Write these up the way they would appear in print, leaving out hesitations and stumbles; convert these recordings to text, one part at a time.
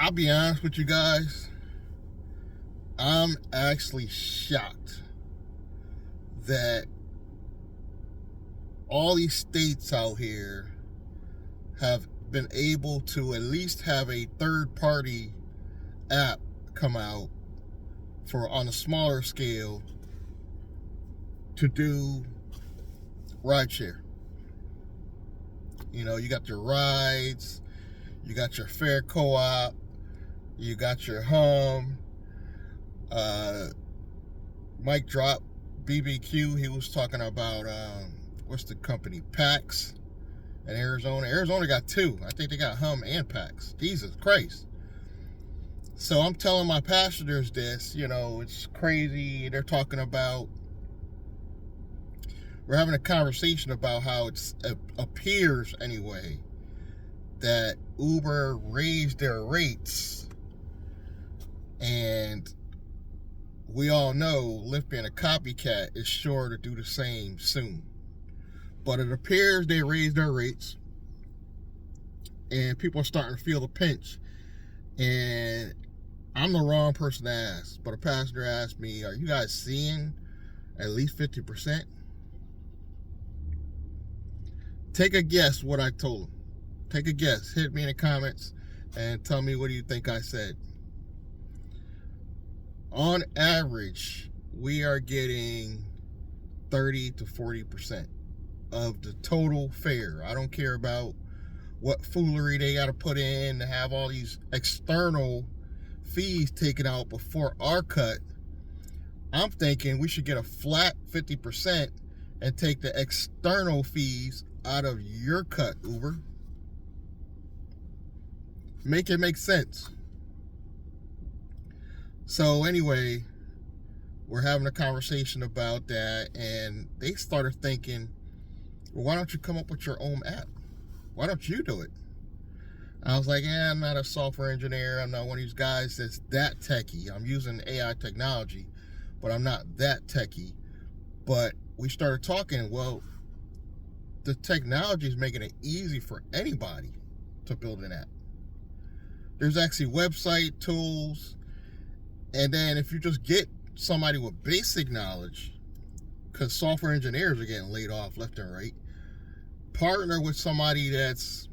I'll be honest with you guys. I'm actually shocked that all these states out here have been able to at least have a third-party app come out for on a smaller scale to do rideshare. You know, you got your rides, you got your fare co-op, you got your hum. Mike dropped BBQ. He was talking about what's the company, PAX in Arizona. Arizona got two. I think they got hum and PAX. Jesus Christ. So I'm telling my passengers this, it's crazy. They're talking about, we're having a conversation about how it appears anyway that Uber raised their rates, and we all know Lyft being a copycat is sure to do the same soon. But it appears they raised their rates, and people are starting to feel the pinch. And I'm the wrong person to ask, but a passenger asked me, are you guys seeing at least 50%? Take a guess what I told them. Take a guess. Hit me in the comments and tell me, what do you think I said? On average, we are getting 30 to 40% of the total fare. I don't care about what foolery they got to put in to have all these external fees taken out before our cut. I'm thinking we should get a flat 50% and take the external fees out of your cut, Uber. Make it make sense. So anyway, we're having a conversation about that, and they started thinking, well, why don't you come up with your own app? Why don't you do it? I was like, I'm not a software engineer. I'm not one of these guys that's that techie. I'm using AI technology, but I'm not that techie. But we started talking, well, the technology is making it easy for anybody to build an app. There's actually website tools. And then if you just get somebody with basic knowledge, because software engineers are getting laid off left and right, partner with somebody that's,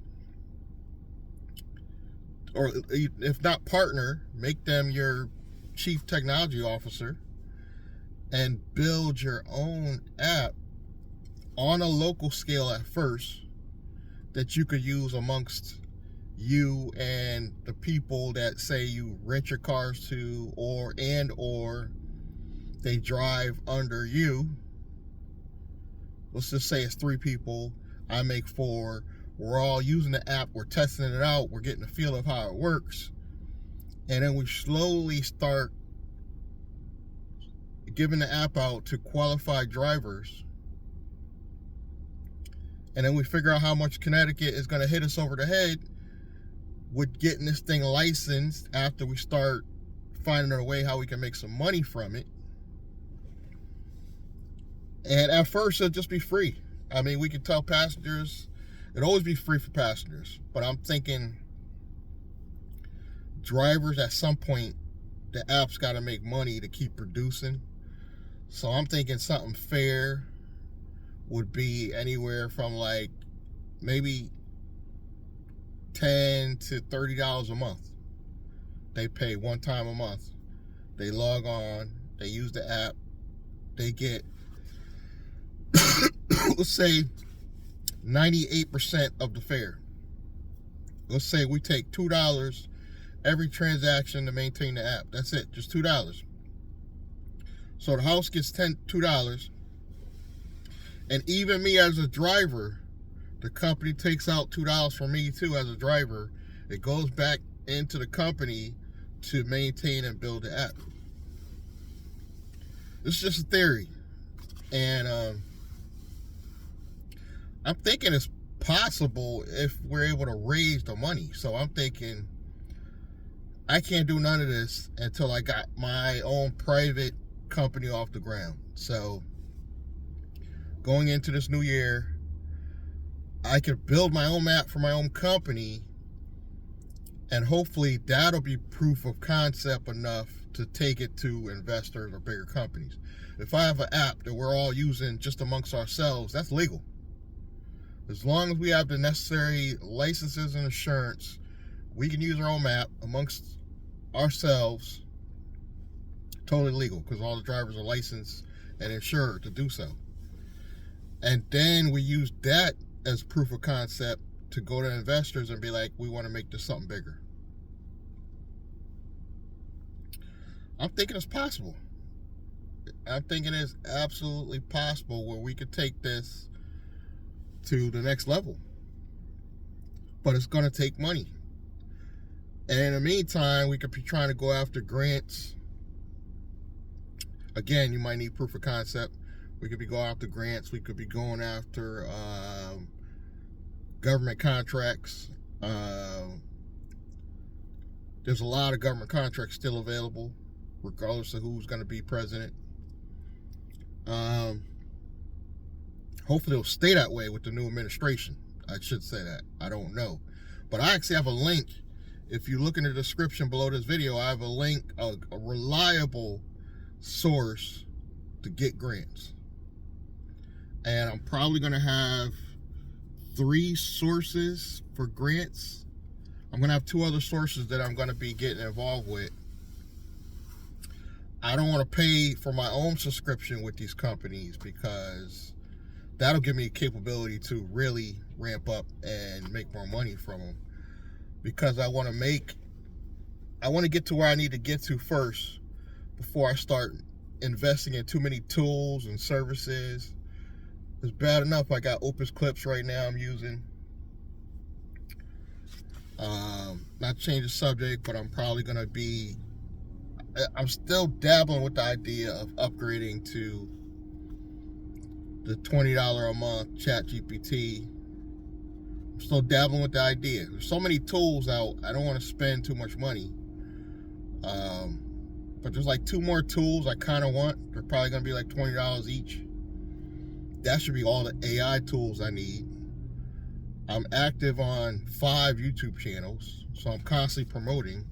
or if not partner, make them your chief technology officer and build your own app on a local scale at first that you could use amongst you and the people that say you rent your cars to, or they drive under you. Let's just say it's 3 people, I make 4, we're all using the app, we're testing it out, we're getting a feel of how it works, and then we slowly start giving the app out to qualified drivers, and then we figure out how much Connecticut is going to hit us over the head with getting this thing licensed after we start finding a way how we can make some money from it. And at first it'll just be free. I mean, we can tell passengers it'll always be free for passengers, but I'm thinking drivers at some point, the app's got to make money to keep producing. So I'm thinking something fair would be anywhere from like maybe $10 to $30 a month. They pay one time a month. They log on, they use the app, they get let's say 98% of the fare. Let's say we take $2 every transaction to maintain the app. That's it, just $2. So the house gets $2, and even me as a driver, the company takes out $2 from me too as a driver. It goes back into the company to maintain and build the app. This is just a theory, and I'm thinking it's possible if we're able to raise the money. So I'm thinking I can't do none of this until I got my own private company off the ground. So going into this new year, I could build my own app for my own company And hopefully that'll be proof of concept enough to take it to investors or bigger companies. If I have an app that we're all using just amongst ourselves, that's legal. As long as we have the necessary licenses and insurance, we can use our own app amongst ourselves, totally legal, because all the drivers are licensed and insured to do so. And then we use that as proof of concept to go to investors and be like, we want to make this something bigger. I'm thinking it's possible. I'm thinking it's absolutely possible where we could take this to the next level. But it's going to take money. And in the meantime, we could be trying to go after grants. Again, you might need proof of concept. We could be going after grants. We could be going after government contracts. There's a lot of government contracts still available, regardless of who's going to be president. Hopefully it'll stay that way with the new administration. I should say that. I don't know. But I actually have a link. If you look in the description below this video, I have a link, a reliable source to get grants. And I'm probably going to have 3 sources for grants. I'm going to have 2 other sources that I'm going to be getting involved with. I don't want to pay for my own subscription with these companies because that'll give me the capability to really ramp up and make more money from them. Because I want to get to where I need to get to first before I start investing in too many tools and services. It's bad enough I got Opus Clips right now I'm using. Not change the subject, but I'm still dabbling with the idea of upgrading to the $20 a month ChatGPT. I'm still dabbling with the idea. There's so many tools out, I don't want to spend too much money. But there's like 2 more tools I kind of want. They're probably going to be like $20 each. That should be all the AI tools I need. I'm active on 5 YouTube channels, so I'm constantly promoting.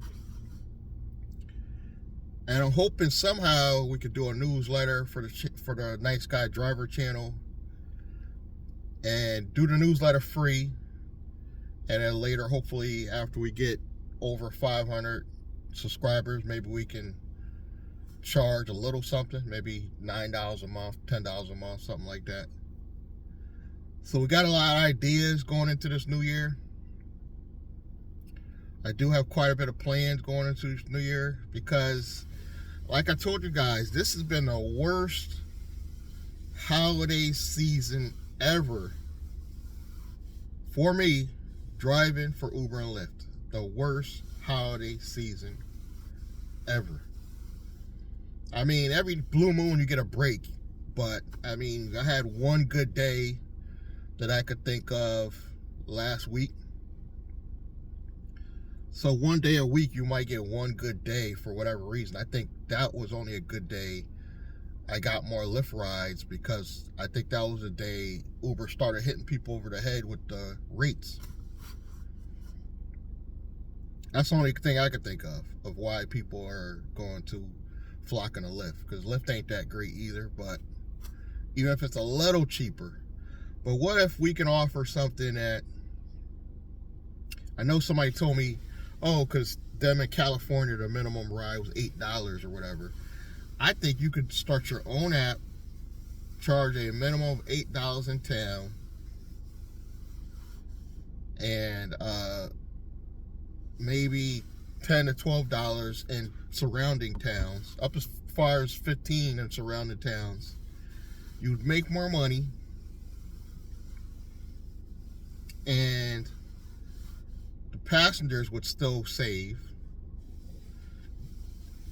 And I'm hoping somehow we could do a newsletter for the Nice Guy Driver channel and do the newsletter free. And then later, hopefully, after we get over 500 subscribers, maybe we can charge a little something, maybe $9 a month, $10 a month, something like that. So we got a lot of ideas going into this new year. I do have quite a bit of plans going into this new year because, like I told you guys, this has been the worst holiday season ever for me driving for Uber and Lyft. The worst holiday season ever. I mean, every blue moon you get a break, but I mean, I had one good day that I could think of last week. So one day a week you might get one good day for whatever reason. I think that was only a good day. I got more Lyft rides because I think that was the day Uber started hitting people over the head with the rates. That's the only thing I could think of why people are going to flocking to Lyft, because Lyft ain't that great either, but even if it's a little cheaper. But what if we can offer something that, I know somebody told me, oh, because them in California, the minimum ride was $8 or whatever. I think you could start your own app, charge a minimum of $8 in town, and maybe $10 to $12 in surrounding towns, up as far as $15 in surrounding towns. You'd make more money, and the passengers would still save.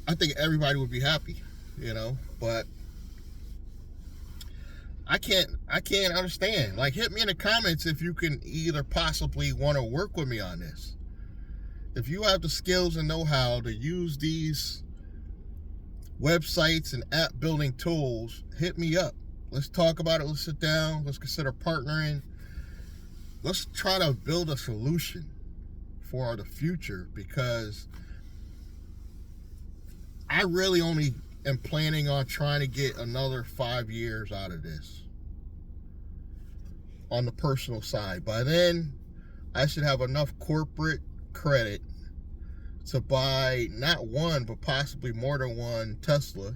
I think everybody would be happy, you know, but I can't understand. Like, hit me in the comments if you can either possibly want to work with me on this. If you have the skills and know-how to use these websites and app building tools, hit me up. Let's talk about it. Let's sit down. Let's consider partnering. Let's try to build a solution for the future, because I really only am planning on trying to get another 5 years out of this on the personal side. By then, I should have enough corporate credit to buy not one, but possibly more than one Tesla.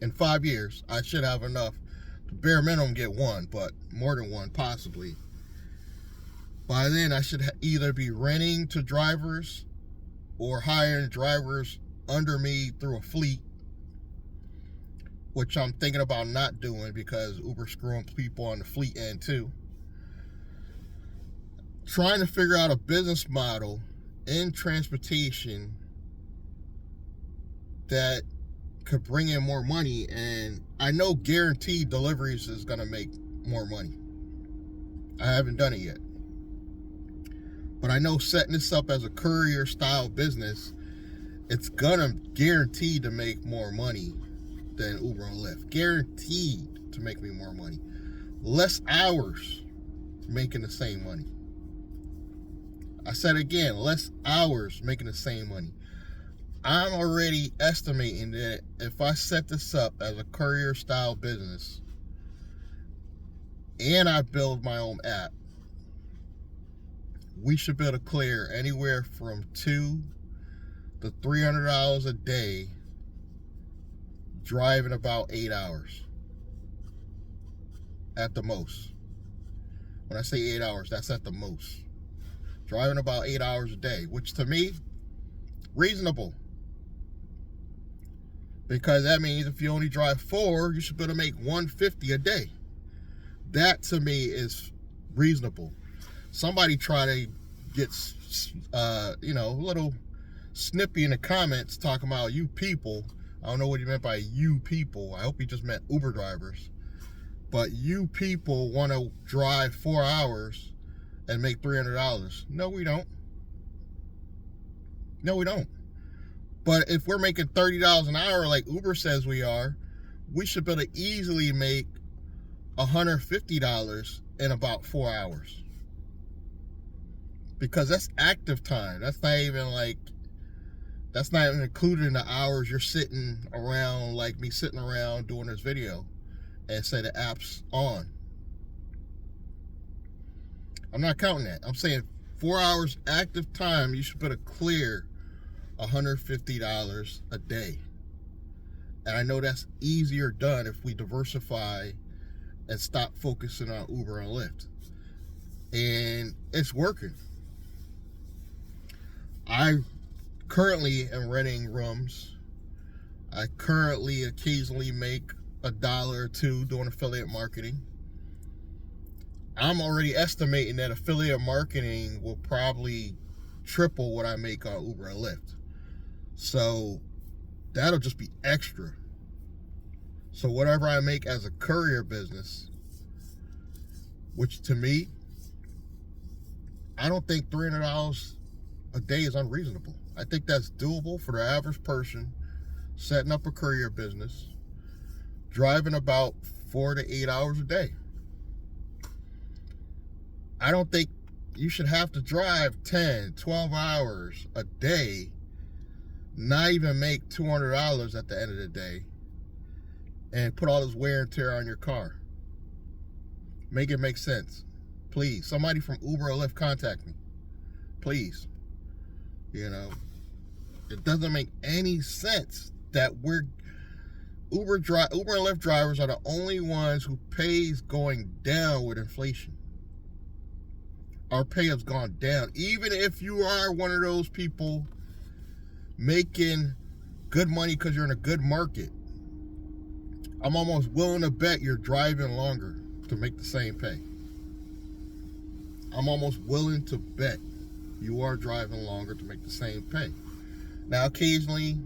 In 5 years, I should have enough to bare minimum get one, but more than one possibly. By then, I should either be renting to drivers or hiring drivers under me through a fleet, which I'm thinking about not doing because Uber's screwing people on the fleet end too. Trying to figure out a business model in transportation that could bring in more money, and I know guaranteed deliveries is going to make more money. I haven't done it yet, but I know setting this up as a courier style business, it's gonna guarantee to make more money than Uber and Lyft. Guaranteed to make me more money. Less hours making the same money. I said again, less hours making the same money. I'm already estimating that if I set this up as a courier style business and I build my own app, we should be able to clear anywhere from $200 to $300 a day driving about 8 hours at the most. When I say 8 hours, that's at the most. Driving about 8 hours a day, which to me, reasonable. Because that means if you only drive 4, you should be able to make $150 a day. That to me is reasonable. Somebody try to get, a little snippy in the comments talking about you people. I don't know what he meant by you people. I hope he just meant Uber drivers. But you people want to drive 4 hours and make $300. No, we don't. No, we don't. But if we're making $30 an hour like Uber says we are, we should be able to easily make $150 in about 4 hours. Because that's active time. That's not even included in the hours you're sitting around, like me sitting around doing this video and say the app's on. I'm not counting that. I'm saying 4 hours active time, you should be able to clear $150 a day. And I know that's easier done if we diversify and stop focusing on Uber and Lyft. And it's working. I currently am renting rooms. I currently occasionally make $1 or $2 doing affiliate marketing. I'm already estimating that affiliate marketing will probably triple what I make on Uber and Lyft. So that'll just be extra. So whatever I make as a courier business, which to me, I don't think $300 a day is unreasonable. I think that's doable for the average person setting up a courier business, driving about 4 to 8 hours a day. I don't think you should have to drive 10, 12 hours a day, not even make $200 at the end of the day, and put all this wear and tear on your car. Make it make sense. Please, somebody from Uber or Lyft contact me. Please. It doesn't make any sense that Uber and Lyft drivers are the only ones who pays going down with inflation. Our pay has gone down. Even if you are one of those people making good money because you're in a good market, I'm almost willing to bet you're driving longer to make the same pay. I'm almost willing to bet you are driving longer to make the same pay. Now, occasionally,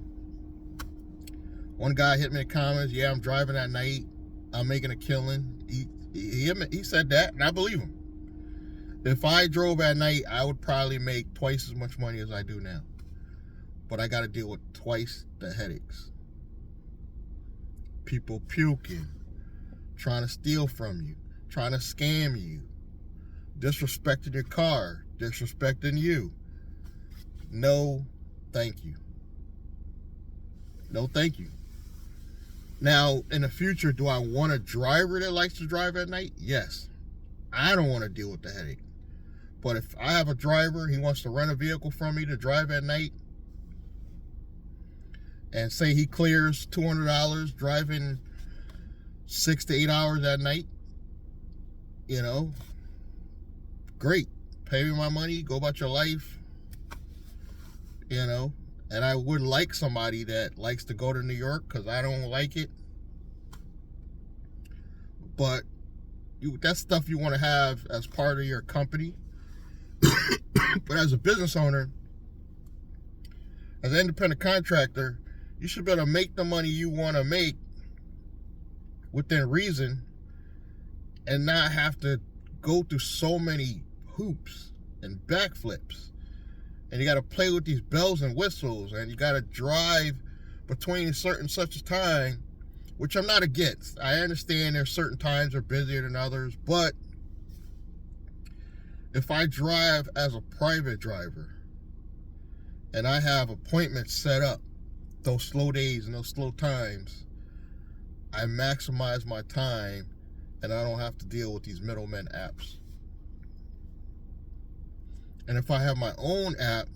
one guy hit me in the comments, yeah, I'm driving at night, I'm making a killing. He said that, and I believe him. If I drove at night, I would probably make twice as much money as I do now. But I got to deal with twice the headaches. People puking, trying to steal from you, trying to scam you, disrespecting your car, disrespecting you. No, thank you. No, thank you. Now, in the future, do I want a driver that likes to drive at night? Yes. I don't want to deal with the headache. But if I have a driver, he wants to rent a vehicle from me to drive at night, and say he clears $200 driving 6 to 8 hours at night, you know, great. Pay me my money, go about your life, you know. And I would like somebody that likes to go to New York, because I don't like it. But that's stuff you want to have as part of your company. But as a business owner, as an independent contractor, you should be able to make the money you want to make within reason and not have to go through so many hoops and backflips. And you got to play with these bells and whistles, and you got to drive between certain such a time, which I'm not against. I understand there's certain times are busier than others, but if I drive as a private driver and I have appointments set up, those slow days and those slow times, I maximize my time and I don't have to deal with these middlemen apps. And if I have my own app,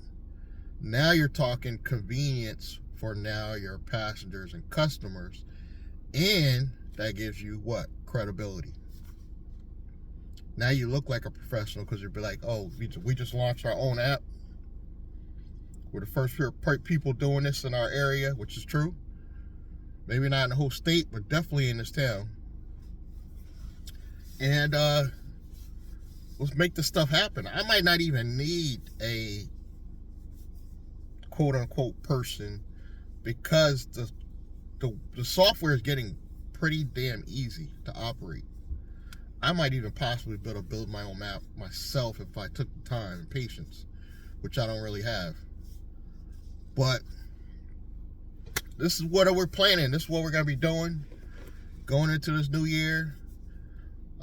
now you're talking convenience for now your passengers and customers, and that gives you what? Credibility. Now you look like a professional, because you'll be like, oh, we just launched our own app. We're the first people doing this in our area, which is true. Maybe not in the whole state, but definitely in this town. And let's make this stuff happen. I might not even need a quote-unquote person, because the software is getting pretty damn easy to operate. I might even possibly be able to build my own map myself if I took the time and patience, which I don't really have. But this is what we're planning. This is what we're going to be doing going into this new year.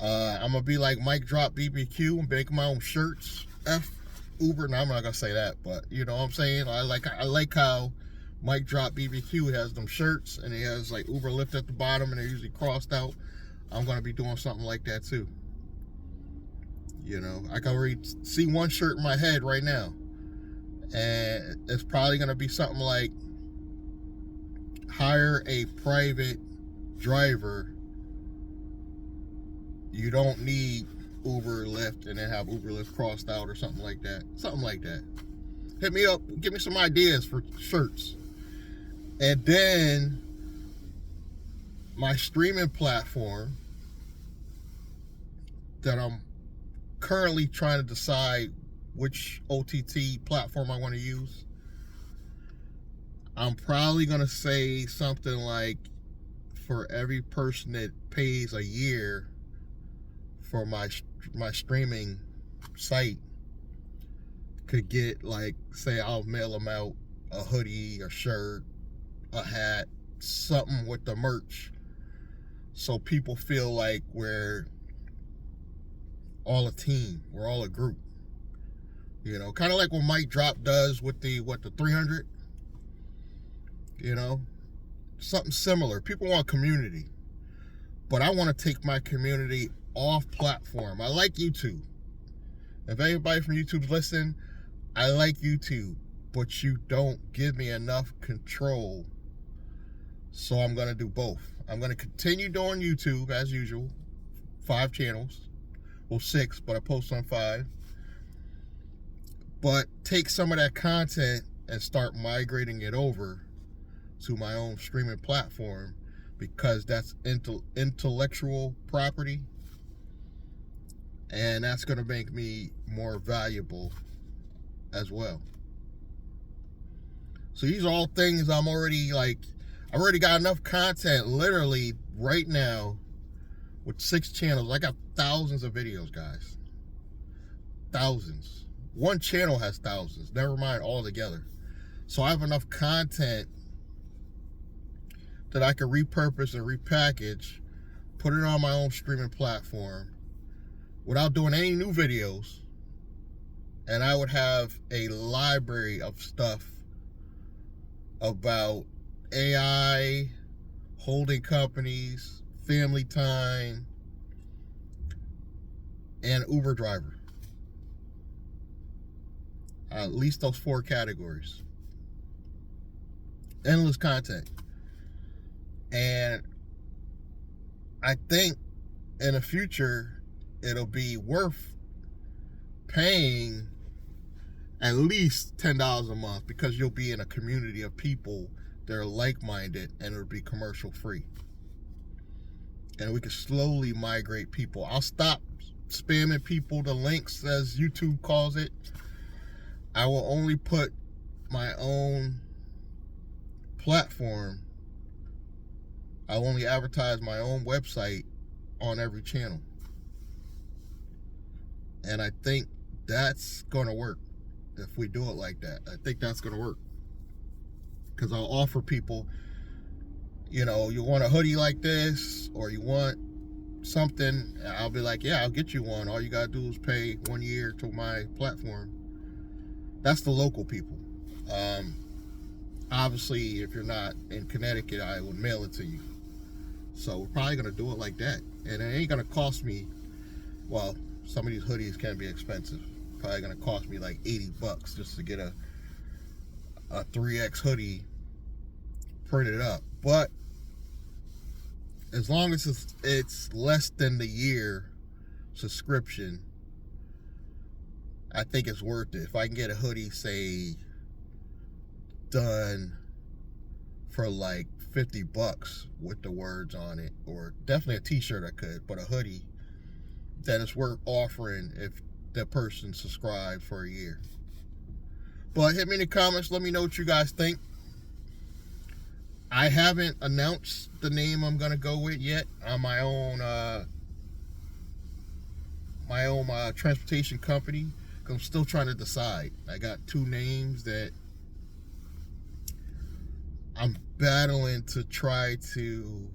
I'm going to be like Mike Drop BBQ and make my own shirts. F Uber. No, I'm not going to say that, but you know what I'm saying? I like how Mike Drop BBQ has them shirts, and it has like Uber Lyft at the bottom, and they're usually crossed out. I'm going to be doing something like that too. You know, I can already see one shirt in my head right now. And it's probably going to be something like, hire a private driver. You don't need Uber Lyft, and then have Uber Lyft crossed out or something like that. Something like that. Hit me up. Give me some ideas for shirts. And then my streaming platform that I'm currently trying to decide which OTT platform I want to use. I'm probably going to say something like, for every person that pays a year for my streaming site, could get, like, say I'll mail them out a hoodie, a shirt, a hat, something with the merch, so people feel like we're all a team, we're all a group. You know, kind of like what Mike Drop does with the 300. You know, something similar. People want community, but I want to take my community off platform. I like YouTube. If anybody from YouTube's listening, I like YouTube, but you don't give me enough control. So I'm going to do both. I'm going to continue doing YouTube as usual. 5 channels. Well, 6, but I post on 5. But take some of that content and start migrating it over to my own streaming platform, because that's intellectual property, and that's going to make me more valuable as well. So these are all things I've already got enough content literally right now with 6 channels. I got thousands of videos, guys. Thousands. One channel has thousands, never mind all together. So I have enough content that I can repurpose and repackage, put it on my own streaming platform without doing any new videos, and I would have a library of stuff about AI, holding companies, family time, and Uber driver. At least those 4 categories. Endless content. And I think in the future, it'll be worth paying at least $10 a month, because you'll be in a community of people that are like-minded, and it'll be commercial free. And we can slowly migrate people. I'll stop spamming people the links, as YouTube calls it. I will only put my own platform. I'll only advertise my own website on every channel. And I think that's going to work if we do it like that. I think that's going to work. Because I'll offer people, you want a hoodie like this, or you want something, I'll be like, yeah, I'll get you one. All you got to do is pay 1 year to my platform. That's the local people. Obviously, if you're not in Connecticut, I would mail it to you. So we're probably going to do it like that. And it ain't going to cost me, well, some of these hoodies can be expensive. Probably going to cost me like $80 just to get a 3X hoodie printed up. But as long as it's less than the year subscription, I think it's worth it. If I can get a hoodie, say, done for like $50 with the words on it, or definitely a t-shirt I could, but a hoodie, then it's worth offering if that person subscribed for a year. But hit me in the comments, let me know what you guys think. I haven't announced the name I'm gonna go with yet on my own transportation company, because I'm still trying to decide. I got 2 names that I'm battling to try to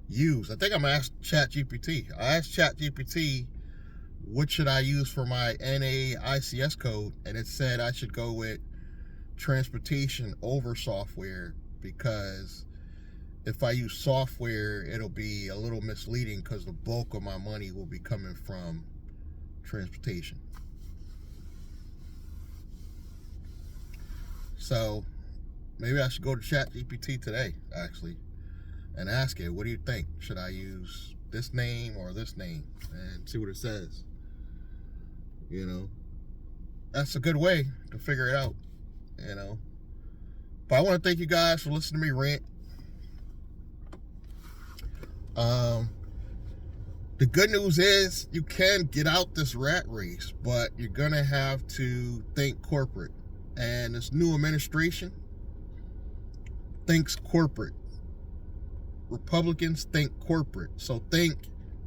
use. I think I'm gonna ask ChatGPT. I asked ChatGPT, what should I use for my NAICS code, and it said I should go with transportation over software, because if I use software, it'll be a little misleading, because the bulk of my money will be coming from transportation. So maybe I should go to ChatGPT today, actually, and ask it, what do you think? Should I use this name or this name? And see what it says. That's a good way to figure it out, But I want to thank you guys for listening to me rant. The good news is you can get out this rat race, but you're going to have to think corporate. And this new administration thinks corporate. Republicans think corporate. So think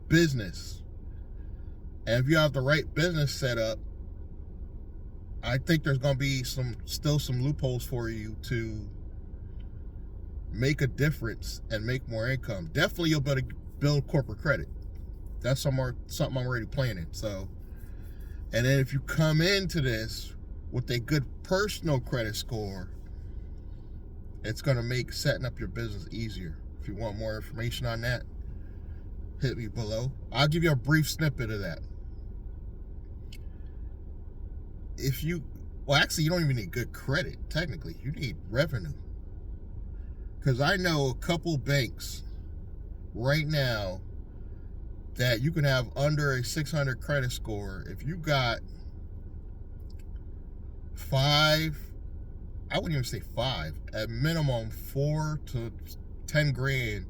business. And if you have the right business set up, I think there's going to be still some loopholes for you to make a difference and make more income. Definitely you'll be able to build corporate credit. That's something I'm already planning. So, and then if you come into this with a good personal credit score, it's going to make setting up your business easier. If you want more information on that, hit me below. I'll give you a brief snippet of that. Actually, you don't even need good credit, technically. You need revenue. Because I know a couple banks right now that you can have under a 600 credit score. If you got 5, I wouldn't even say 5, at minimum 4 to 10 grand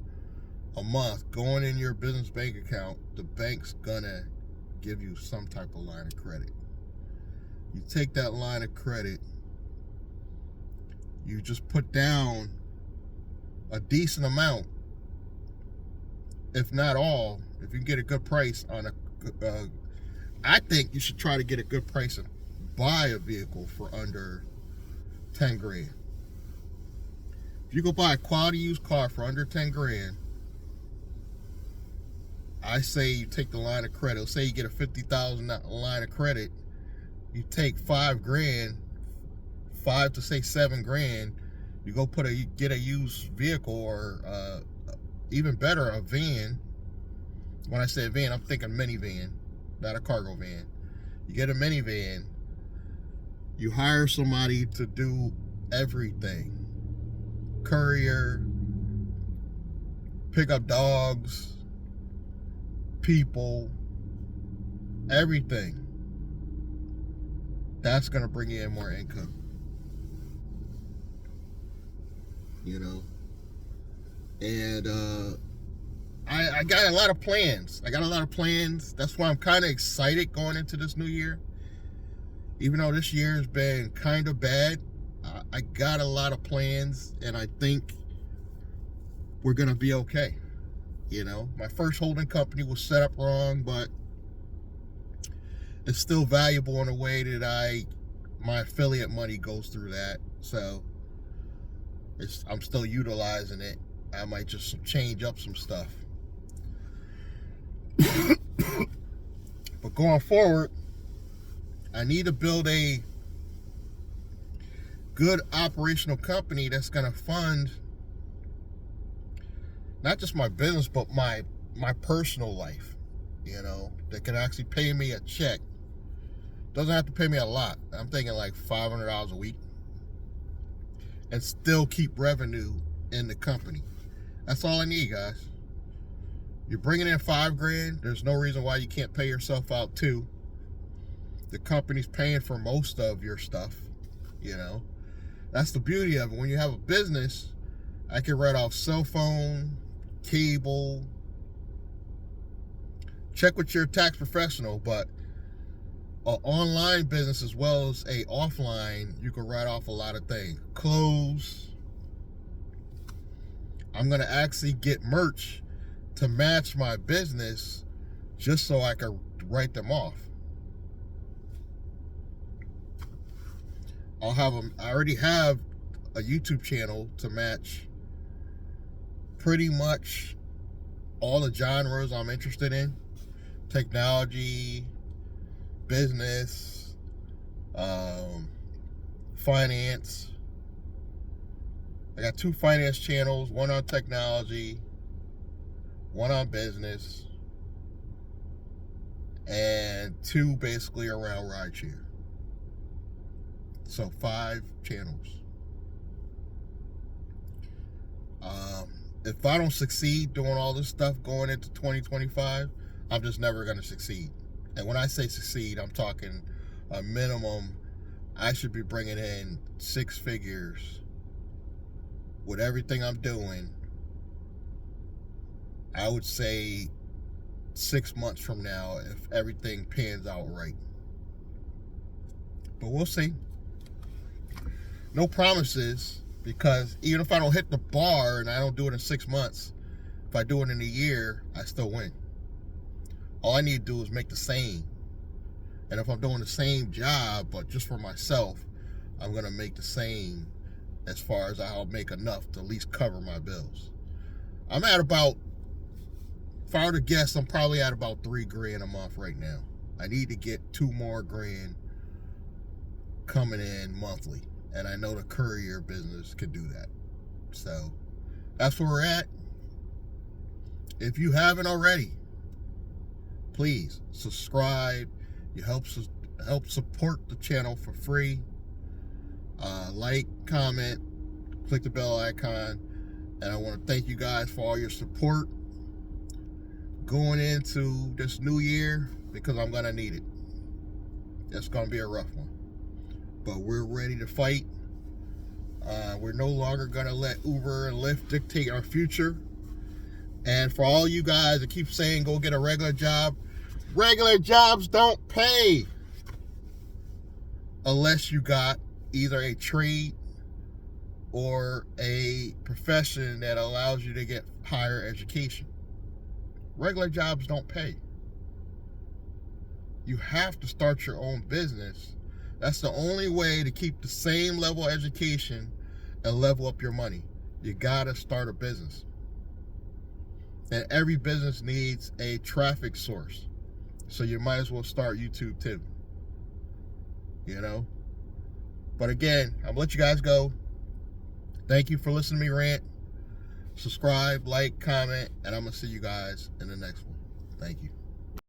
a month going in your business bank account, the bank's gonna give you some type of line of credit. You take that line of credit, you just put down a decent amount, if not all. If you can get a good price on I think you should try to get a good price and buy a vehicle for under 10 grand. If you go buy a quality used car for under 10 grand, I say you take the line of credit. Say you get a $50,000 line of credit, You take 5 grand, 5 to say 7 grand, you go get a used vehicle, or even better, a van. When I say van, I'm thinking minivan, not a cargo van. You get a minivan, you hire somebody to do everything. Courier, pick up dogs, people, everything. That's going to bring you in more income. You know? And I got a lot of plans. That's why I'm kind of excited going into this new year. Even though this year has been kind of bad, I got a lot of plans, and I think we're going to be okay. You know, my first holding company was set up wrong, but it's still valuable in a way that my affiliate money goes through that. So I'm still utilizing it. I might just change up some stuff. But going forward, I need to build a good operational company that's going to fund not just my business, but my personal life, you know, that can actually pay me a check. Doesn't have to pay me a lot. I'm thinking like $500 a week, and still keep revenue in the company. That's all I need, guys. You're bringing in 5 grand. There's no reason why you can't pay yourself out too. The company's paying for most of your stuff, you know. That's the beauty of it. When you have a business, I can write off cell phone, cable. Check with your tax professional, but an online business as well as a offline, you can write off a lot of things. Clothes. I'm going to actually get merch to match my business just so I can write them off. I already have a YouTube channel to match pretty much all the genres I'm interested in. Technology, business, finance. I got 2 finance channels, one on technology, one on business, and 2 basically around rideshare. So 5 channels. If I don't succeed doing all this stuff going into 2025, I'm just never going to succeed. And when I say succeed, I'm talking a minimum. I should be bringing in 6 figures with everything I'm doing. I would say 6 months from now, if everything pans out right. But we'll see. No promises, because even if I don't hit the bar and I don't do it in 6 months, if I do it in a year, I still win. All I need to do is make the same. And if I'm doing the same job, but just for myself, I'm going to make the same, as far as I'll make enough to at least cover my bills. I'm at about, if I were to guess, I'm probably at about 3 grand a month right now. I need to get 2 more grand coming in monthly. And I know the courier business can do that. So that's where we're at. If you haven't already, please subscribe. You help support the channel for free. Like, comment, click the bell icon. And I want to thank you guys for all your support going into this new year, because I'm going to need it. It's going to be a rough one. But we're ready to fight. We're no longer going to let Uber and Lyft dictate our future. And for all you guys that keep saying go get a regular job, regular jobs don't pay unless you got either a trade or a profession that allows you to get higher education. Regular jobs don't pay. You have to start your own business. That's the only way to keep the same level of education and level up your money. You gotta start a business. And every business needs a traffic source. So you might as well start YouTube too. you know. But again, I'm gonna let you guys go. Thank you for listening to me rant. Subscribe, like, comment, and I'm gonna see you guys in the next one. Thank you.